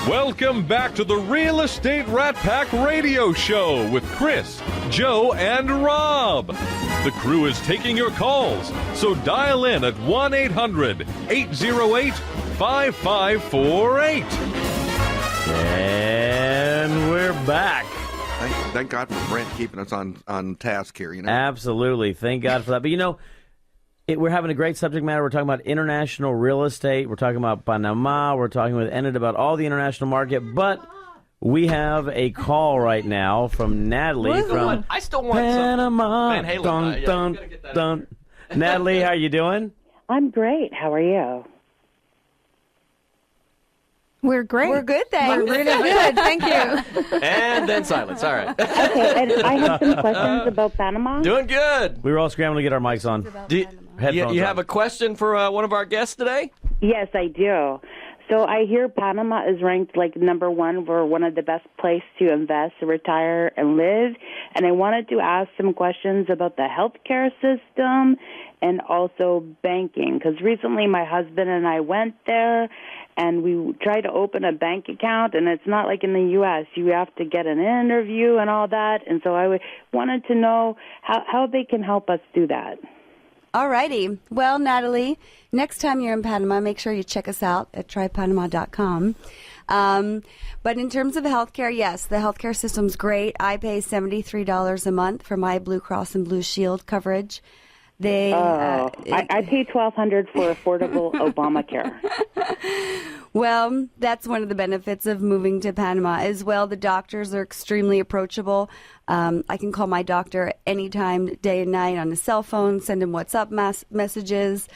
Welcome back to the Real Estate Rat Pack Radio Show with Chris, Joe, and Rob. The crew is taking your calls, so dial in at 1-800-808-5548. And we're back. Thank God for Brent keeping us on task here. Absolutely. Thank God for that. But, we're having a great subject matter. We're talking about international real estate. We're talking about Panama. We're talking with Enid about all the international market. But we have a call right now from Natalie from I still want Panama. Van Halen. Dun, dun. Natalie, how you doing? I'm great. How are you? We're great. We're good, thanks. We're really good. Thank you. And then silence. All right. Okay, and I have some questions about Panama. Doing good. We were all scrambling to get our mics on. You Headphones have on. a question for one of our guests today? Yes, I do. So I hear Panama is ranked like number one for one of the best places to invest, retire, and live. And I wanted to ask some questions about the healthcare system and also banking. Because recently my husband and I went there, and we tried to open a bank account, and it's not like in the U.S. You have to get an interview and all that. And so I wanted to know how they can help us do that. All righty. Well, Natalie, next time you're in Panama, make sure you check us out at trypanama.com. But in terms of healthcare, yes, the healthcare system's great. I pay $73 a month for my Blue Cross and Blue Shield coverage. I pay $1,200 for affordable Obamacare. Well, that's one of the benefits of moving to Panama as well. The doctors are extremely approachable. I can call my doctor anytime, day and night, on his cell phone, send him WhatsApp messages.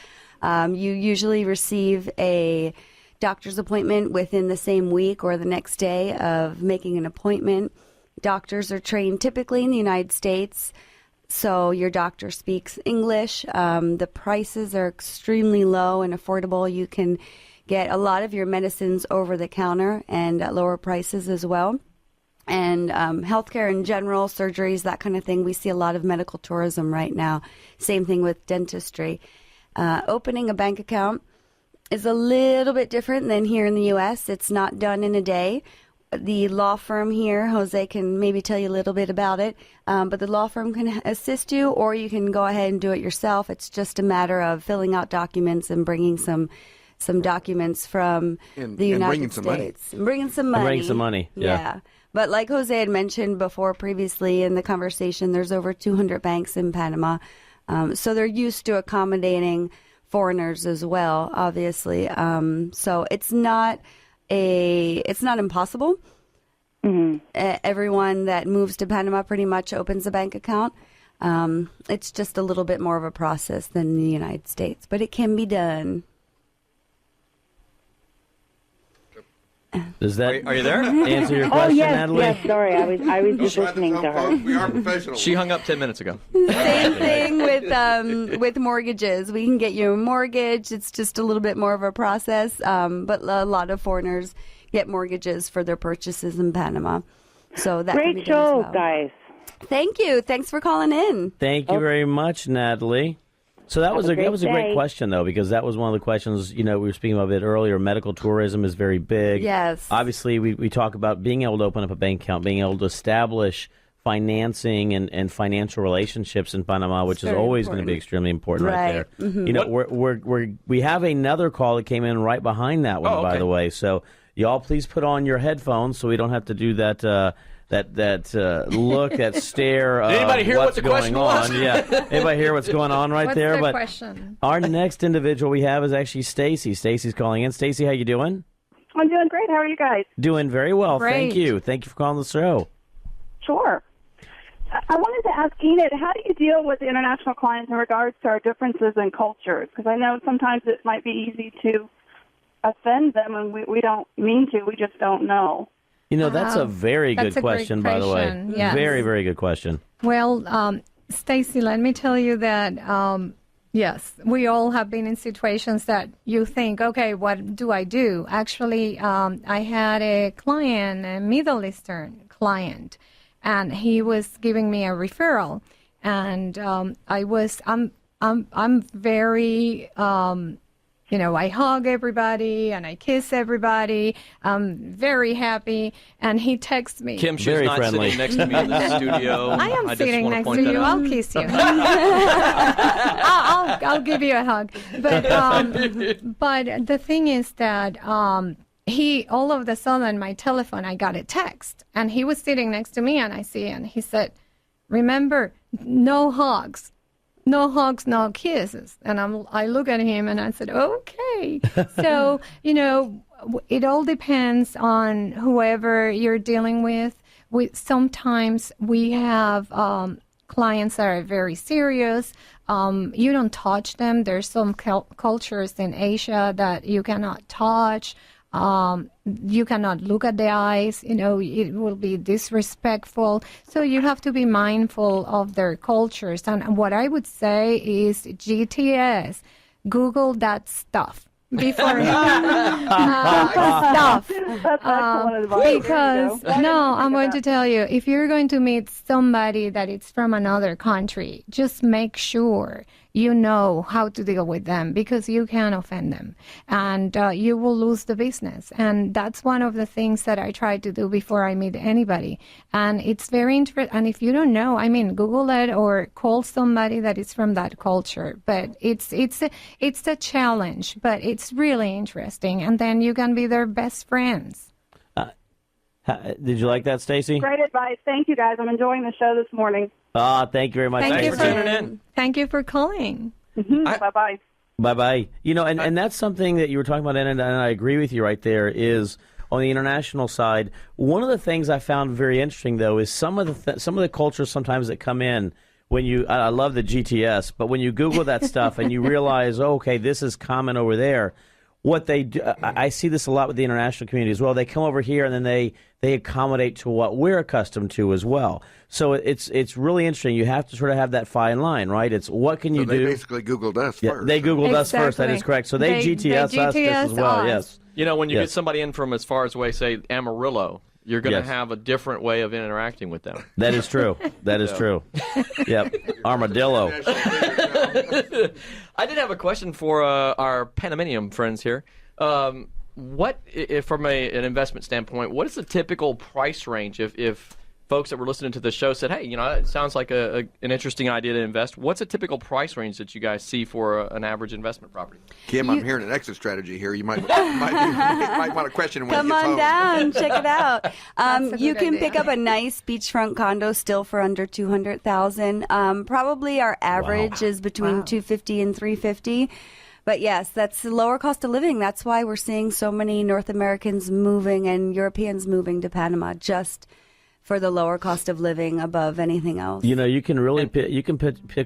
You usually receive a doctor's appointment within the same week or the next day of making an appointment. Doctors are trained typically in the United States, so your doctor speaks English. The prices are extremely low and affordable. You can get a lot of your medicines over the counter and at lower prices as well. And healthcare in general, surgeries, that kind of thing. We see a lot of medical tourism right now. Same thing with dentistry. Opening a bank account is a little bit different than here in the U.S. It's not done in a day. The law firm here, Jose can maybe tell you a little bit about it, but the law firm can assist you, or you can go ahead and do it yourself. It's just a matter of filling out documents and bringing some documents from the United States. And bringing some money. Bring some money, yeah. But like Jose had mentioned before previously in the conversation, there's over 200 banks in Panama. So they're used to accommodating foreigners as well, obviously. So it's not impossible. Mm-hmm. Everyone that moves to Panama pretty much opens a bank account. It's just a little bit more of a process than the United States, but it can be done. Does that Are you there? answer your question, Natalie? Yes, sorry. I was just listening to her. We are professionals. She hung up 10 minutes ago. Same thing with mortgages. We can get you a mortgage. It's just a little bit more of a process, but a lot of foreigners get mortgages for their purchases in Panama. So that can be Great done as show, well. guys. Thank you. Thanks for calling in. Thank you very much, Natalie. So that was a great day. question, though, because that was one of the questions, we were speaking about a bit earlier. Medical tourism is very big. Yes. Obviously, we talk about being able to open up a bank account, being able to establish financing and financial relationships in Panama, which is always going to be extremely important right there. Mm-hmm. We have another call that came in right behind that one, by the way. So y'all please put on your headphones so we don't have to do that look, that stare. Did anybody hear what's what the going question on? was? Yeah, anybody hear what's going on right What's there? the But question? our next individual we have is actually Stacy. Stacy's calling in. Stacy, how you doing? I'm doing great. How are you guys? Doing very well, Great. thank you. Thank you for calling the show. Sure. I wanted to ask Enid, how do you deal with international clients in regards to our differences in cultures? Because I know sometimes it might be easy to offend them, and we don't mean to. We just don't know. That's a very good That's a great question, by the way. question, yes. Very, very good question. Well, Stacy, let me tell you that, yes, we all have been in situations that you think, okay, what do I do? Actually, I had a client, a Middle Eastern client, and he was giving me a referral, and I'm very I hug everybody and I kiss everybody. I'm very happy. And he texts me. Kim, she's Very not friendly. sitting next to me in the studio. I am just sitting wanna next point to that you. out. I'll kiss you. I'll give you a hug. But the thing is that he all of a sudden my telephone, I got a text, and he was sitting next to me, and I see, and he said, "Remember, no hugs." No hugs, no kisses. And I look at him and I said, okay. So, it all depends on whoever you're dealing with. Sometimes we have clients that are very serious. You don't touch them. There's some cultures in Asia that you cannot touch. You cannot look at the eyes, it will be disrespectful. So you have to be mindful of their cultures. And what I would say is GTS, Google that stuff before stuff. That's excellent advice. Because, I'm going to tell you, if you're going to meet somebody that is from another country, just make sure you know how to deal with them, because you can offend them and you will lose the business. And that's one of the things that I try to do before I meet anybody. And it's very interesting. And if you don't know, Google it or call somebody that is from that culture. But it's a challenge, but it's really interesting. And then you can be their best friends. Did you like that, Stacy? Great advice. Thank you, guys. I'm enjoying the show this morning. Thank you very much. Thank you for tuning in. Thank you for calling. Bye-bye. Bye-bye. And that's something that you were talking about, and I agree with you right there, is on the international side. One of the things I found very interesting, though, is some of the cultures sometimes that come in when I love the GTS, but when you Google that stuff and you realize, okay, this is common over there, what they do, I see this a lot with the international community as well. They come over here and then they accommodate to what we're accustomed to as well. So it's really interesting. You have to sort of have that fine line, right? It's what can you do? They basically Googled us first. They Googled us first. That is correct. So they GTS us just as well. us. Yes. When you get somebody in from as far as away, say Amarillo, you're going to Yes. have a different way of interacting with them. That is true. That is true. Yep. Armadillo. I did have a question for our Panamanian friends here. What, from an investment standpoint, what is the typical price range if folks that were listening to the show said, hey, it sounds like an interesting idea to invest? What's a typical price range that you guys see for an average investment property? Kim, I'm hearing an exit strategy here. You might want to question when Come it gets on home. down, check it out. a You good can idea. pick up a nice beachfront condo still for under $200,000. Probably our average is between $250 and $350. But yes, that's the lower cost of living. That's why we're seeing so many North Americans moving and Europeans moving to Panama, just for the lower cost of living above anything else. You can really pick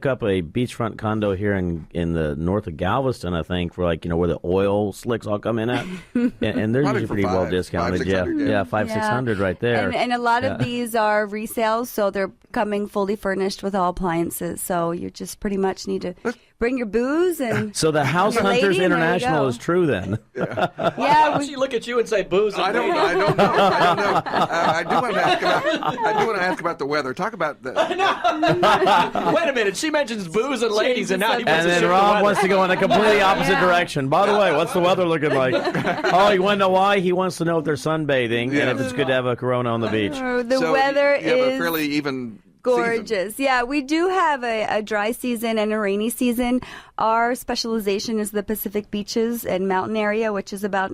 up a beachfront condo here in the north of Galveston, I think, for where the oil slicks all come in at, and they're Probably usually for pretty well $500, discounted. $600, Yeah, 600 right there. And a lot of these are resales, so they're coming fully furnished with all appliances. So you just pretty much need to bring your booze and So the House your Hunters lady, and there you International go. is true then. Yeah, She look at you and say booze. And I don't know. I do want to ask about the weather. Talk about the. Wait a minute. She mentions booze and ladies, and now he wants And to then shift the Rob weather. wants to go in a completely opposite direction. By the way, what's the weather looking like? Oh, you want to know why? He wants to know if they're sunbathing and if it's good to have a Corona on the beach. The So weather you have a is fairly even gorgeous. Yeah, we do have a dry season and a rainy season. Our specialization is the Pacific Beaches and Mountain area, which is about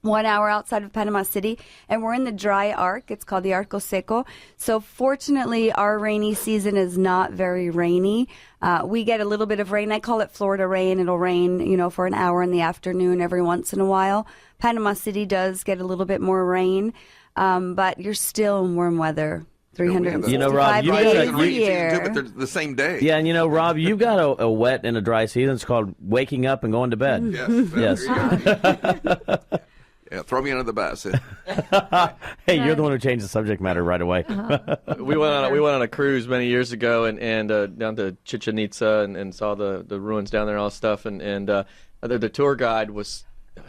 1 hour outside of Panama City, and we're in the dry arc. It's called the Arco Seco. So fortunately, our rainy season is not very rainy. We get a little bit of rain. I call it Florida rain. It'll rain, for an hour in the afternoon every once in a while. Panama City does get a little bit more rain, but you're still in warm weather. 365 Rob, you days got- a rainy season year. too, but they're the same day. Yeah, and Rob, you've got a wet and a dry season. It's called waking up and going to bed. Yes. Yes. There you go. Yeah, throw me under the bus. Hey, you're the one who changed the subject matter right away. We went on a cruise many years ago and down to Chichen Itza and saw the ruins down there and all that stuff. And the tour guide was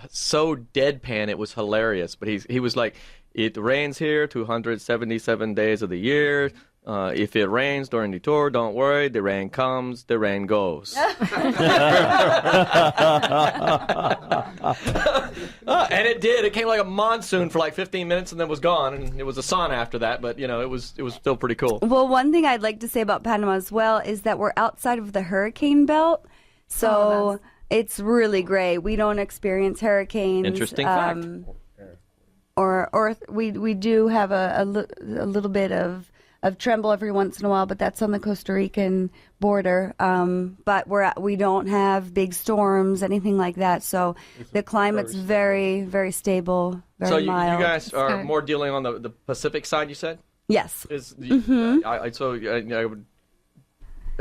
so deadpan, it was hilarious. But he was like, it rains here 277 days of the year. If it rains during the tour, don't worry. The rain comes, the rain goes. And it did. It came like a monsoon for like 15 minutes and then was gone. And it was a sauna after that. But, it was still pretty cool. Well, one thing I'd like to say about Panama as well is that we're outside of the hurricane belt. So it's really great. We don't experience hurricanes. Interesting fact. Or we do have a little bit of tremble every once in a while, but that's on the Costa Rican border. But we don't have big storms, anything like that. So the climate's very, very stable, very so mild. you guys are more dealing on the Pacific side, you said? Yes. As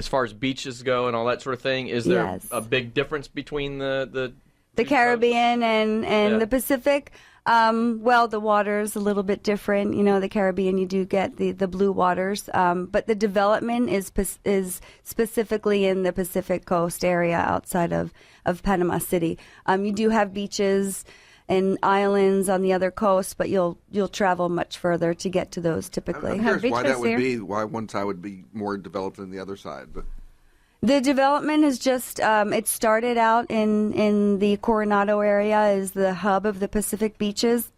far as beaches go and all that sort of thing, is there Yes. a big difference between the Caribbean and the Pacific? Well, the water's a little bit different. The Caribbean, you do get the blue waters, but the development is specifically in the Pacific Coast area outside of Panama City. You do have beaches and islands on the other coast, but you'll travel much further to get to those typically. I'm curious why that would here. be, why one side would be more developed than the other side. But The development is just, it started out in the Coronado area is the hub of the Pacific beaches.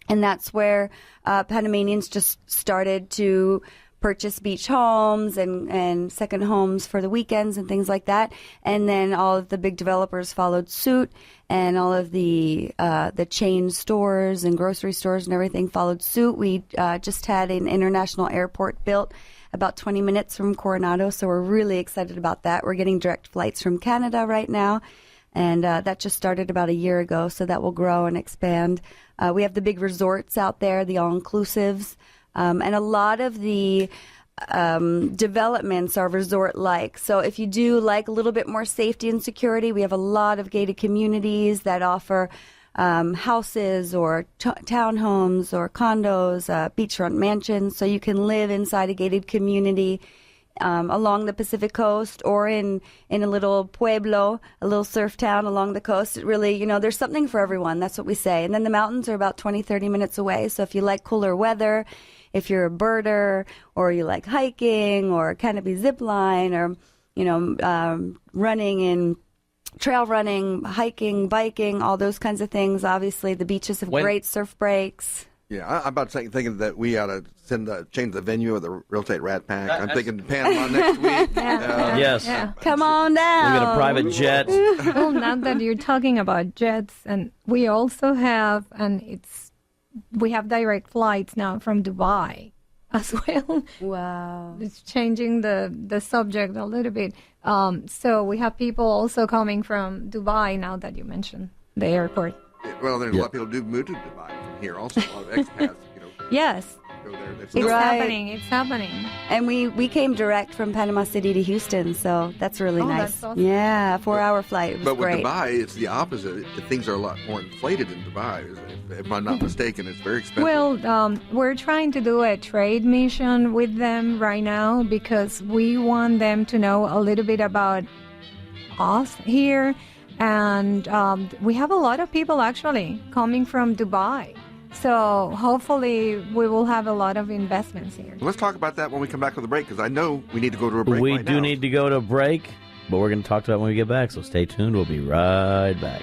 And that's where Panamanians just started to purchase beach homes and second homes for the weekends and things like that. And then all of the big developers followed suit, and all of the chain stores and grocery stores and everything followed suit. We just had an international airport built about 20 minutes from Coronado, so we're really excited about that. We're getting direct flights from Canada right now, and that just started about a year ago, so that will grow and expand. We have the big resorts out there, the all-inclusives, and a lot of the developments are resort-like. So if you do like a little bit more safety and security, we have a lot of gated communities that offer houses or townhomes or condos, beachfront mansions, so you can live inside a gated community along the Pacific coast or in a little pueblo, a little surf town along the coast. It really, there's something for everyone. That's what we say. And then the mountains are about 20, 30 minutes away. So if you like cooler weather, if you're a birder or you like hiking or canopy zip line or, running in trail running, hiking, biking, all those kinds of things. Obviously, the beaches have great surf breaks. yeah, I'm about thinking that we ought to change the venue of the Real Estate Rat Pack. I'm thinking Panama next week. Yes. Yeah. Come on down. We got a private jet. Well, now that you're talking about jets, and we also have, we have direct flights now from Dubai as well. Wow. It's changing the subject a little bit. So we have people also coming from Dubai now that you mentioned the airport. Well, there's a lot of people do move to Dubai from here also. A lot of expats, Yes, go there. It's it's Right. happening. It's happening. And we came direct from Panama City to Houston, so that's really Oh, nice. that's awesome. Yeah, 4-hour flight. It was But with great. Dubai, it's the opposite. Things are a lot more inflated in Dubai. If I'm not mistaken, it's very expensive. Well, we're trying to do a trade mission with them right now because we want them to know a little bit about us here. And we have a lot of people actually coming from Dubai. So hopefully we will have a lot of investments here. Let's talk about that when we come back with a break, because I know we need to go to a break We right do now. need to go to a break, but we're going to talk to that when we get back, so stay tuned. We'll be right back.